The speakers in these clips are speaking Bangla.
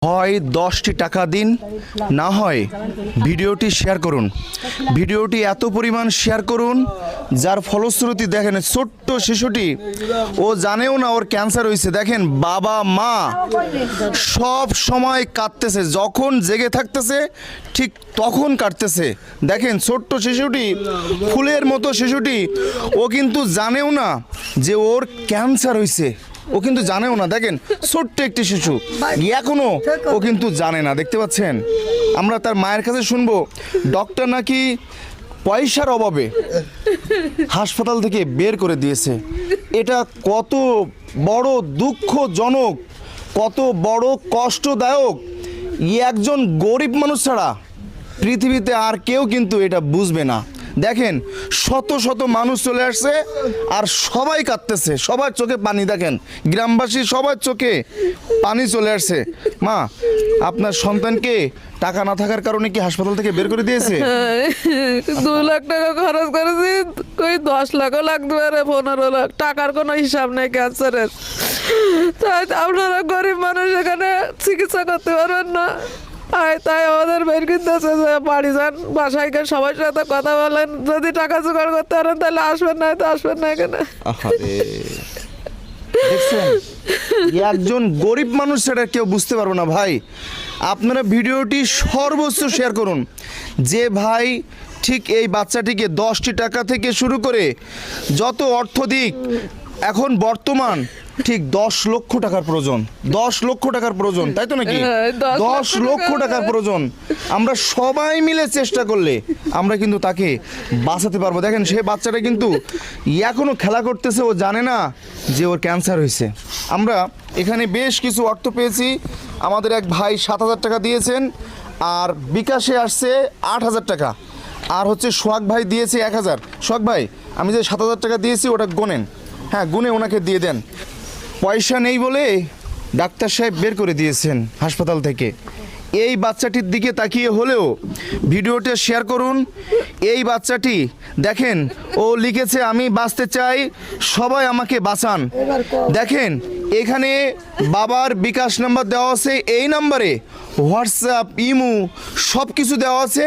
হয় 10টি টাকা দিন, না হয় ভিডিওটি শেয়ার করুন। ভিডিওটি এত পরিমাণ শেয়ার করুন যার ফলশ্রুতি দেখেন ছোট্ট শিশুটি ও জানেও না ওর ক্যান্সার হয়েছে। দেখেন বাবা মা সব সময় কাঁদতেছে, যখন জেগে থাকতেছে ঠিক তখন কাটতেছে। দেখেন ছোট্ট শিশুটি, ফুলের মতো শিশুটি, ও কিন্তু জানেও না যে ওর ক্যান্সার হয়েছে, ও কিন্তু জানেও না। দেখেন ছোট্ট একটি শিশু, এখনো ও কিন্তু জানে না। দেখতে পাচ্ছেন, আমরা তার মায়ের কাছে শুনবো ডক্টর নাকি পয়সার অভাবে হাসপাতাল থেকে বের করে দিয়েছে। এটা কত বড় দুঃখজনক, কত বড় কষ্টদায়ক, একজন গরিব মানুষ ছাড়া পৃথিবীতে আর কেউ কিন্তু এটা বুঝবে না। দেখেন শত শত মানুষ চলে আসছে আর সবাই কাঁদতেছে, সবার চোখে পানি। দেখেন গ্রামবাসী সবার চোখে পানি চলে আসছে। মা, আপনার সন্তানকে টাকা না থাকার কারণে কি হাসপাতাল থেকে বের করে দিয়েছে? 2 লাখ টাকা খরচ করেছি, ওই 10 লাখও লাগতে পারে, 15 লাখ টাকার কোনো হিসাব নেই ক্যান্সারের। তাই আপনারা গরিব মানুষ এখানে চিকিৎসা করতে পারবেন না, তাই আমাদের বের কিনতেছে যে বাড়ি যান, বাসায় গিয়ে সবার সাথে কথা বলেন, যদি টাকা জোগাড় করতে পারেন তাহলে আসবেন, না তো আসবেন না এখানে। দেখছেন, একজন গরিব মানুষ সেটা কেউ বুঝতে পারবে না। ভাই আপনারা ভিডিওটি সর্বোচ্চ শেয়ার করুন। যে ভাই ঠিক এই বাচ্চাটিকে 10টি টাকা থেকে শুরু করে যত অর্থ দিক, এখন বর্তমান ঠিক 10 লক্ষ টাকার প্রয়োজন, 10 লক্ষ টাকার প্রয়োজন, তাই তো নাকি? 10 লক্ষ টাকার প্রয়োজন। আমরা সবাই মিলে চেষ্টা করলে আমরা কিন্তু তাকে বাঁচাতে পারবো। দেখেন সেই বাচ্চাটা কিন্তু এখনো খেলা করতেছে, ও জানে না যে ওর ক্যান্সার হয়েছে। আমরা এখানে বেশ কিছু অর্থ পেয়েছি। আমাদের এক ভাই 7,000 টাকা দিয়েছেন, আর বিকাশে আসছে 8,000 টাকা, আর হচ্ছে সোহাগ ভাই দিয়েছে 1,000। সোহাগ ভাই, আমি যে 7,000 টাকা দিয়েছি ওটা গোনেন, হ্যাঁ গুনে ওনাকে দিয়ে দেন। পয়সা নেই বলে ডাক্তার সাহেব বের করে দিয়েছেন হাসপাতাল থেকে। এই বাচ্চাটির দিকে তাকিয়ে হলেও ভিডিওটা শেয়ার করুন। এই বাচ্চাটি দেখেন, ও লিখেছে আমি বাঁচতে চাই, সবাই আমাকে বাঁচান। দেখেন এখানে বাবার বিকাশ নাম্বার দেওয়া আছে, এই নাম্বারে হোয়াটসঅ্যাপ, ইমো সব কিছু দেওয়া আছে।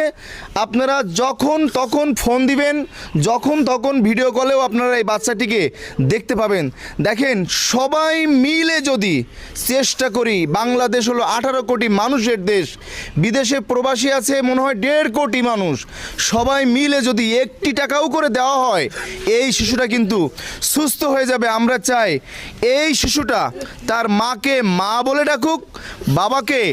আপনারা যখন তখন ফোন দিবেন, যখন তখন ভিডিও কলেও আপনারা এই বাচ্চাটিকে দেখতে পাবেন। দেখেন সবাই মিলে যদি চেষ্টা করি, বাংলাদেশ হলো 18 কোটি মানুষের দেশ, বিদেশে প্রবাসী আছে মনে হয় 1.5 কোটি মানুষ। সবাই মিলে যদি 1টি টাকাও করে দেওয়া হয়, এই শিশুটা কিন্তু সুস্থ হয়ে যাবে। আমরা চাই এই শিশুটা তার মাকে মা বলে ডাকুক, বাবাকে